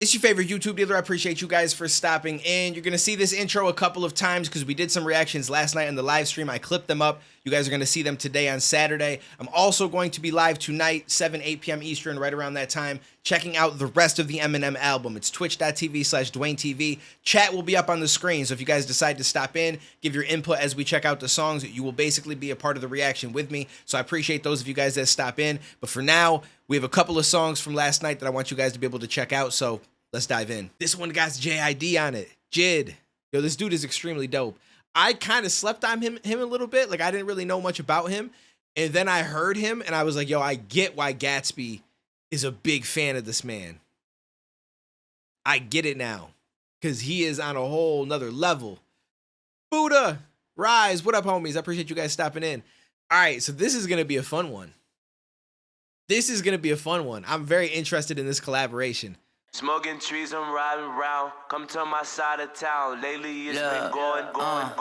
It's your favorite YouTube dealer. I appreciate you guys for stopping in. You're going to see this intro a couple of times because we did some reactions last night on the live stream. I clipped them up. You guys are going to see them today on Saturday. I'm also going to be live tonight, 8 p.m. Eastern, right around that time, checking out the rest of the Eminem album. It's twitch.tv/DuaneTV. Chat will be up on the screen, so if you guys decide to stop in, give your input as we check out the songs, you will basically be a part of the reaction with me. So I appreciate those of you guys that stop in. But for now, we have a couple of songs from last night that I want you guys to be able to check out, so let's dive in. This one got JID on it. JID. Yo, this dude is extremely dope. I kind of slept on him a little bit. Like, I didn't really know much about him. And then I heard him, and I was like, yo, I get why Gatsby is a big fan of this man. I get it now. Because he is on a whole nother level. Buddha, Rise, what up, homies? I appreciate you guys stopping in. All right, so this is going to be a fun one. This is going to be a fun one. I'm very interested in this collaboration. Smoking trees, I'm riding around. Come to my side of town. Lately it's been going. All of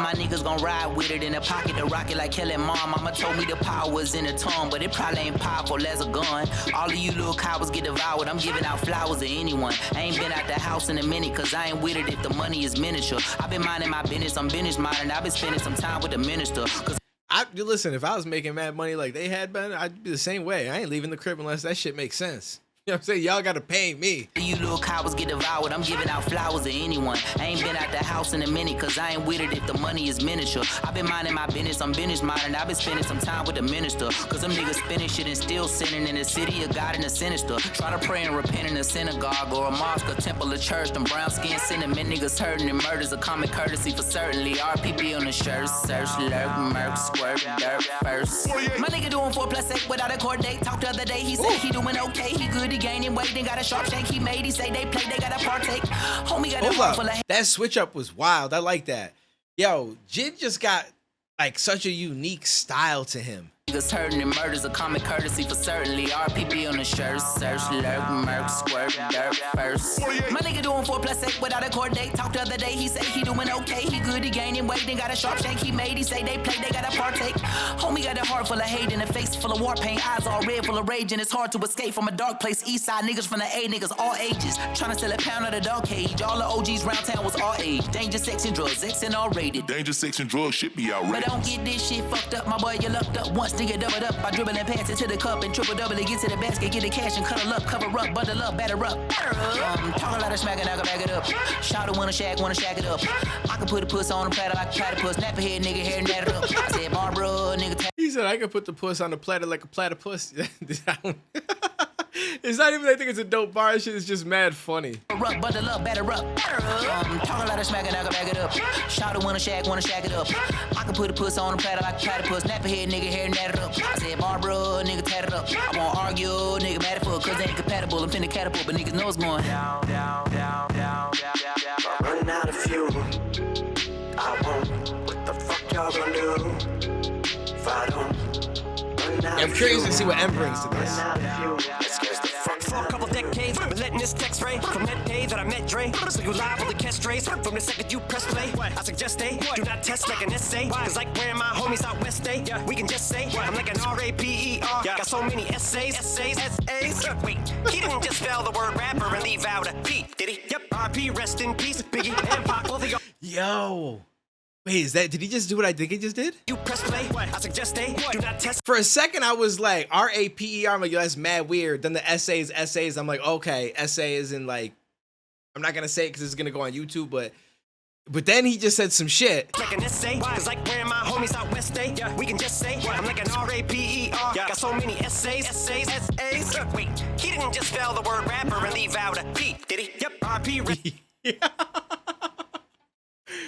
my niggas gon' ride with it in the pocket to rock it like Kelly Mom. Mama told me the power was in the tongue, but it probably ain't powerful as a gun. All of you little cowards get devoured. I'm giving out flowers to anyone. I ain't been out the house in a minute, cause I ain't with it if the money is miniature. I've been minding my business, I'm business minding. I've been spending some time with the minister. Listen, if I was making mad money like they had been, I'd be the same way. I ain't leaving the crib unless that shit makes sense. You know what I'm saying? Y'all gotta pay me. You little cowards get devoured. I'm giving out flowers to anyone. I ain't been out the house in a minute, cause I ain't with it if the money is miniature. I've been minding my business, I'm business minding. I've been spending some time with the minister, cause them niggas spinning shit and still sinning in the city of God and the sinister. Try to pray and repent in a synagogue or a mosque, a temple, a church. Them brown skin cinnamon niggas hurting, and murder's a common courtesy for certainly. RPP on the shirt, search, lurk, murk, squirt, dirt first. My nigga doing 4+8 without a court date. Talked the other day, he said he doing okay, he good, he gaining weight, then got a sharp shank he made. He say they play, they gotta partake. Homie got a heart full of that switch up was wild. I like that. Yo, JID just got like such a unique style to him. Niggas hurting and murder's a common courtesy for certainly. RPP on the shirt, search, lurk, murk, squirt, dirt first. My nigga doing 4+8 without a court date. Talked the other day, he say he doing okay, he good, he gaining weight, then got a sharp shank he made. He say they play, they gotta partake. Homie got a heart full of hate and a face full of war paint, eyes all red full of rage, and it's hard to escape from a dark place. East side niggas from the A, niggas all ages, trying to sell a pound of the dog cage. All the OGs round town was all age. Danger, sex, and drugs, X and all rated. Danger, sex, and drugs should be outrageous. But don't get this shit fucked up, my boy, you lucked up once, nigga doubled up. I dribble and pass it to the cup and triple double it, get to the basket, get the cash and cuddle up, cover up, bundle up, batter up. Talk a lot of smack and I can back it up. Shout wanna shag it up. I can put a puss on a platter like a platypus. Snap a head, nigga, hair and nat it up. I said, Barbara, nigga. He said I can put the puss on the platter like a platypus. It's not even, I think it's a dope bar. Shit is just mad funny. Bundle up, batter up. Talk a lot of smack and I can back it up. Shout wanna shag it up. I can put a puss on a platter like a platypus. Snap a head, nigga, hair and nat it up. I said, Barbara, nigga, tat it up. I won't argue, nigga, mad at fuck, cause they ain't compatible. I'm finna catapult, but niggas know it's going down. Running out of fuel. I won't. What the fuck y'all gonna do if I don't? I'm curious to see what M brings to this. For a couple decades, been letting this text ray from that day that I met Dre. So you live on the catch strays from the second you press play. I suggest they do not test like an essay. Cause like where my homies out west day, we can just say I'm like an RAPER. Got so many essays. Wait, he didn't just spell the word rapper and leave out a P, did he? Yep, RP, rest in peace, Biggie and Pac, both of y'all. Yo. Wait, did he just do what I think he just did? You press play, I suggest they do not test. For a second, I was like, RAPER, I'm like, yo, that's mad weird. Then the essays, I'm like, okay, essay is in like, I'm not gonna say it because it's gonna go on YouTube, but then he just said some shit. Like an essay, cause like where my homies out west day, we can just say I'm like an RAPER. Got so many essays. Wait, he didn't just spell the word rapper and leave out a P, did he? Yep, RP.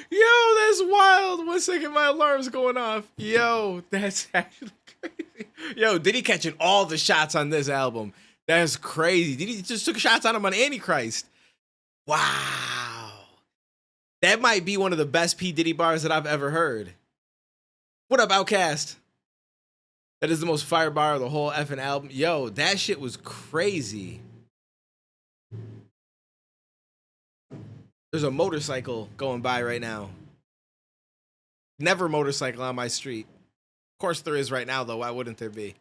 Yo, that's wild. 1 second, my alarm's going off. Yo, that's actually crazy. Yo, Diddy catching all the shots on this album. That's crazy. Diddy just took shots on him on Antichrist. Wow. That might be one of the best P. Diddy bars that I've ever heard. What up, Outkast? That is the most fire bar of the whole effing album. Yo, that shit was crazy. There's a motorcycle going by right now. Never motorcycle on my street. Of course there is right now, though. Why wouldn't there be?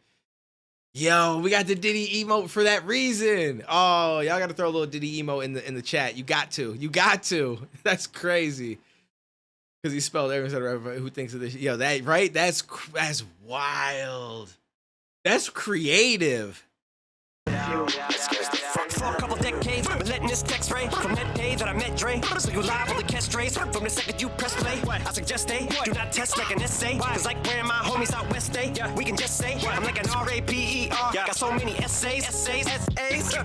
Yo, we got the Diddy emote for that reason. Oh, y'all got to throw a little Diddy emote in the chat. You got to. You got to. That's crazy. Because he spelled everyone who thinks of this. Yo, that right? That's wild. That's creative. For a couple decades, been letting this text ray from that day that I met Dre. So you liable to catch strays from the second you press play. I suggest they do not test like an essay. Cause like where my homies out west day, we can just say I'm like an R-A-P-E-R. Got so many essays.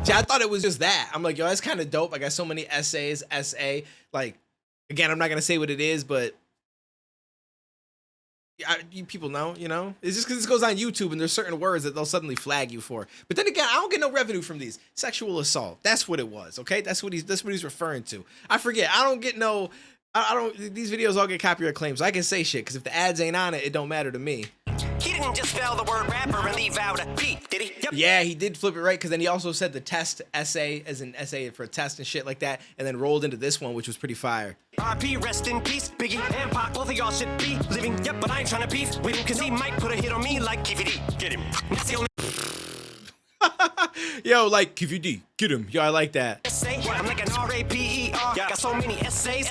Yeah, I thought it was just that. I'm like, yo, that's kind of dope. I got so many essays, S-A. Like, again, I'm not going to say what it is, but you people know, you know? It's just because this goes on YouTube and there's certain words that they'll suddenly flag you for. But then again, I don't get no revenue from these. Sexual assault. That's what it was, okay? That's what he's referring to. I forget. I don't get no... I don't... These videos all get copyright claims. I can say shit, because if the ads ain't on it, it don't matter to me. He didn't just spell the word rapper and leave out a beat, did he? Yep. Yeah, he did flip it right, because then he also said the test essay as an essay for a test and shit like that, and then rolled into this one, which was pretty fire. RP, rest in peace, Biggie and Pac, both of y'all should be living. Yep, but I ain't trying to beef with him, because he might put a hit on me like KVD. Get him. That's the only... Yo, like KVD, get him. Yo, I like that. I'm like an R-A-P-E-R. Got so many essays.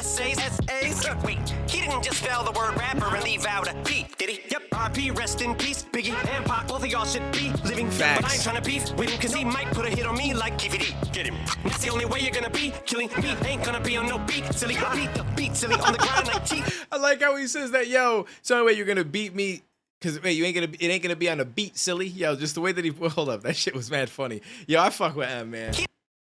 Wait, he didn't just spell the word rapper and leave out a P, did he? Yep. RP, rest in peace, Biggie and Pac, both of y'all should be living. Facts. But I ain't trying to beef with him, because he might put a hit on me like KVD. Get him. That's the only way you're gonna be killing me. Ain't gonna be on no beat, silly. I beat the beat, silly, on the ground like teeth. I like how he says that, yo, it's the only way you're gonna beat me. Cause wait, it ain't gonna be on a beat, silly. Yo, just the way that he hold up, that shit was mad funny. Yo, I fuck with M, man.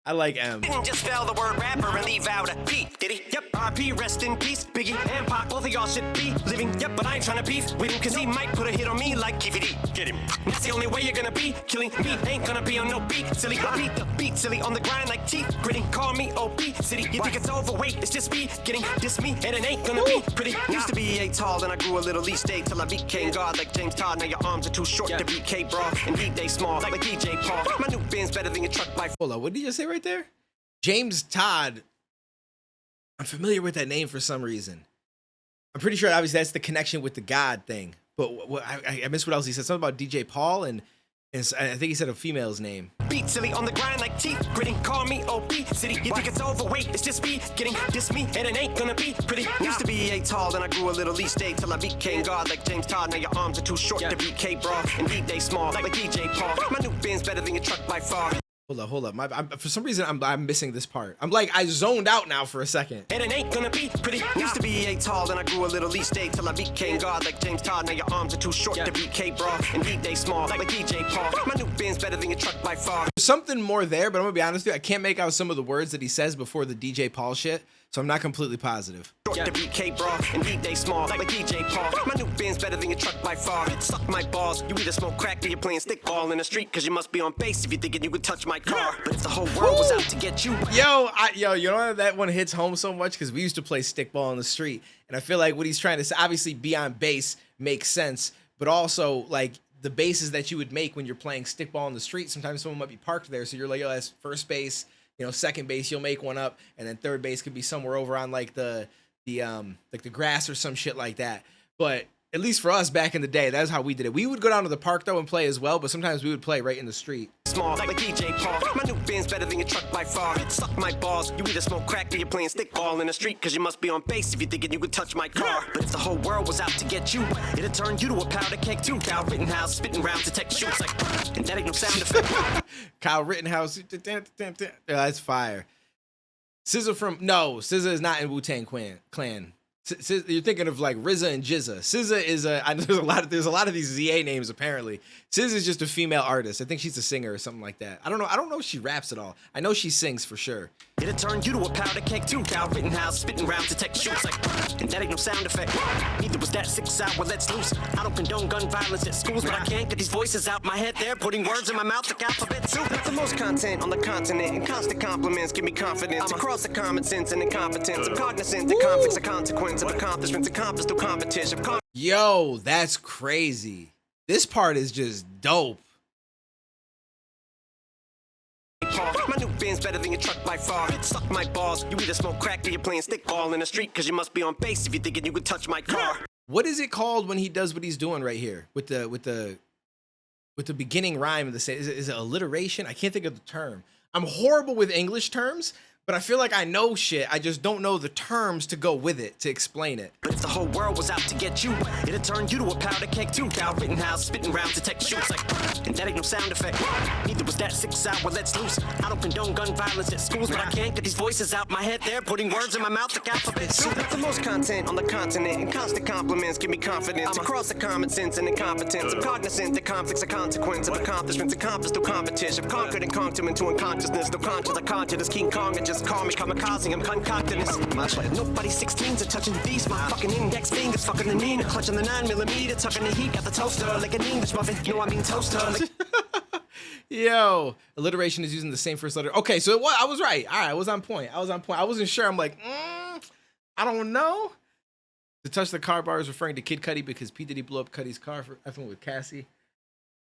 I like M. Didn't just spell the word rapper and leave out a P, did he? Yep. RP, rest in peace, Biggie and Pac, both of y'all should be living. Yep, but I ain't trying to beef with him, because he might put a hit on me like KVD. Get him. That's the only way you're gonna be killing me. Ain't gonna be on no beat, silly. I beat the beat, silly, on the grind like teeth gritting. Call me OP, city. You think it's overweight? It's just me getting this me, and it ain't gonna be pretty. Used to be 8 tall, then I grew a little each day till I became God like James Todd. Now your arms are too short to be K-Bra, and they small like DJ Paul. My new Benz better than your truck by. Hold on, what did you just say right there? James Todd. I'm familiar with that name for some reason. I'm pretty sure, obviously, that's the connection with the God thing. But I missed what else he said. Something about DJ Paul, and I think he said a female's name. Beat silly on the grind like teeth gritting. Call me OP city. You think it's overweight? It's just me getting this me, and it ain't gonna be pretty. Used to be 8 tall, then I grew a little each day till I became God like James Todd. Now your arms are too short to be K-Bra, and they small like DJ Paul. My new Benz better than your truck by far. Hold up. For some reason, I'm missing this part. I'm like, I zoned out now for a second. And it ain't gonna be pretty. Used to be 8 tall, then I grew a little each day till I became God like James Todd. Now your arms are too short to be K-Bra, and they small like DJ Paul. My new Benz better than your truck by far. There's something more there, but I'm gonna be honest with you, I can't make out some of the words that he says before the DJ Paul shit, so I'm not completely positive. To be K-Bra, and they small like DJ Paul. My new Benz better than your truck by far. Suck my balls. You either smoke crack or you're playing stickball in the street, cause you must be on base if you're thinking you could touch my car. But if the whole world was out to get you. Yo, you know why that one hits home so much? Because we used to play stickball in the street, and I feel like what he's trying to say, obviously be on base makes sense, but also like the bases that you would make when you're playing stickball in the street, sometimes someone might be parked there, so you're like, yo, that's first base, you know, second base, you'll make one up, and then third base could be somewhere over on like the grass or some shit like that. But at least for us back in the day, that's how we did it. We would go down to the park though and play as well, but sometimes we would play right in the street. Small like DJ Paul. My new Benz better than your truck by far. Suck my balls. You either smoke crack or you're playing stickball in the street, cause you must be on base if you're thinking you could touch my car. But if the whole world was out to get you, it'd turn you to a powder keg too. Kyle Rittenhouse spitting rounds to text shoots like, and that ain't no sound effect. Kyle Rittenhouse, yeah, that's fire. SZA is not in Wu-Tang Clan. You're thinking of like RZA and GZA. SZA is I know there's a lot of these ZA names apparently. SZA is just a female artist. I think she's a singer or something like that. I don't know if she raps at all. I know she sings for sure. It'll turn you to a powder keg too. Kyle Rittenhouse spitting rounds to text shoots like, and that ain't no sound effect. Neither was that 6 hour let's loose. I don't condone gun violence at schools, but I can't get these voices out my head. They're putting words in my mouth like alphabet soup. The most content on the continent and constant compliments give me confidence. Across the common sense and incompetence. I'm cognizant the conflicts, a consequence of accomplishments accomplished through competition. Yo, that's crazy. This part is just dope. My new Benz better than your truck by far. Suck my balls. You either smoke crack or you're playing stickball in the street, cause you must be on base if you're thinking you could touch my car. What is it called when he does what he's doing right here with the with the beginning rhyme of the say. Is it alliteration? I can't think of the term. I'm horrible with English terms, but I feel like I know shit. I just don't know the terms to go with it, to explain it. But if the whole world was out to get you, it'd turn you to a powder keg too. Down written house, spitting rounds to text you. It's like, and that ain't no sound effect. Neither was that 6 hour let's loose. I don't condone gun violence at schools, but I can't get these voices out my head. They're putting words in my mouth like alphabet soup. The most content on the continent and constant compliments give me confidence. Across the common sense and incompetence. I'm cognizant that conflicts are consequence of accomplishments accomplished through competition. I've conquered and conked him into unconsciousness. No conscience, I conjured as King Kong and just call me kamikaze. I'm concocting this. Nobody 16s are touching these. My fucking index fingers fucking the Nina. Clutching the 9mm, tucking the heat. Got the toaster like an English muffin. No, I mean toaster. Like Yo, alliteration is using the same first letter. Okay, so I was right. All right, I was on point. I wasn't sure. I'm like, I don't know. To touch the car bar is referring to Kid Cudi because P. Diddy blew up Cudi's car for effing with Cassie.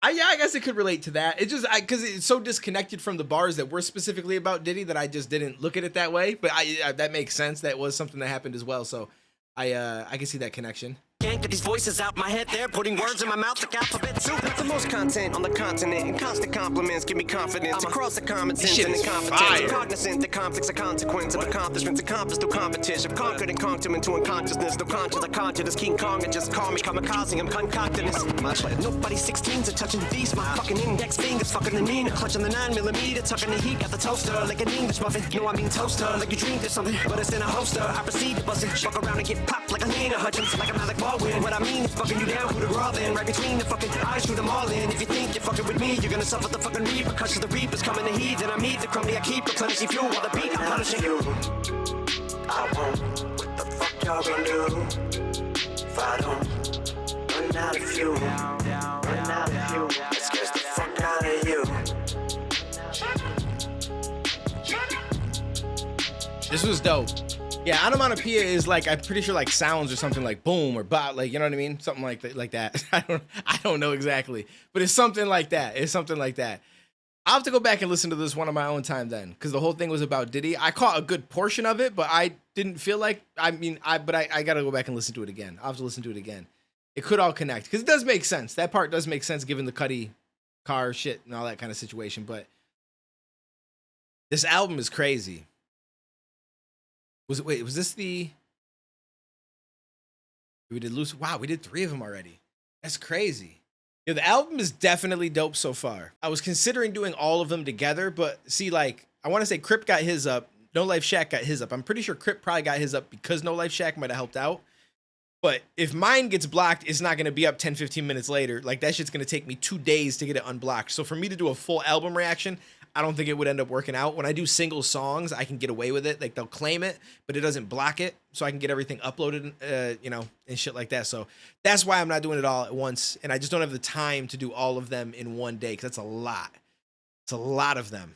I guess it could relate to that. It just because it's so disconnected from the bars that were specifically about Diddy that I just didn't look at it that way. But that makes sense. That was something that happened as well. So I can see that connection. can't get these voices out my head. They're putting words in my mouth like alphabet soup. The most content on the continent and constant compliments give me confidence. I'm across the common sense and incompetence. I'm cognizant that conflicts are consequence of accomplishments accomplished through competition. I've conquered and conked him into unconsciousness. No conscience, I conjured as King Kong and just call me kamikaze. I'm concocting this. Nobody 16s are touching these. My fucking index fingers fucking the Nina. Clutching the 9mm, tucking the heat. Got the toaster like an English muffin. No, I mean toaster like you dreamed of something, but it's in a holster. I proceed to bust it, fuck around and get popped like a Nina Hutchins, like a Malik Baldwin. What I mean is fucking you down, who the raw then. Right between the fucking eyes, shoot them all in. If you think you're fucking with me, you're gonna suffer the fucking repercussions. The reapers coming to heed, then I meet the crummy. I keep replenishing fuel while the beat I'm punishing you. I won't. What the fuck y'all gonna do if I don't run out of fuel? Run out of fuel. It scares the fuck out of you. This was dope. Yeah, onomatopoeia is like, I'm pretty sure like sounds or something like boom or bot, like, you know what I mean? Something like that, like that. I don't know exactly, but it's something like that. It's something like that. I'll have to go back and listen to this one on my own time then, because the whole thing was about Diddy. I caught a good portion of it, but I didn't feel like, I gotta go back and listen to it again. I'll have to listen to it again. It could all connect, because it does make sense. That part does make sense given the Cudi car shit and all that kind of situation, but this album is crazy. Was this the... We did Loose... Wow, we did 3 of them already. That's crazy. Yeah, the album is definitely dope so far. I was considering doing all of them together, but see, like, I want to say Crip got his up. No Life Shack got his up. I'm pretty sure Crip probably got his up because No Life Shack might have helped out. But if mine gets blocked, it's not going to be up 10, 15 minutes later. Like, that shit's going to take me 2 days to get it unblocked. So for me to do a full album reaction, I don't think it would end up working out. When I do single songs, I can get away with it. Like, they'll claim it, but it doesn't block it. So I can get everything uploaded, you know, and shit like that. So that's why I'm not doing it all at once. And I just don't have the time to do all of them in one day, because that's a lot. It's a lot of them.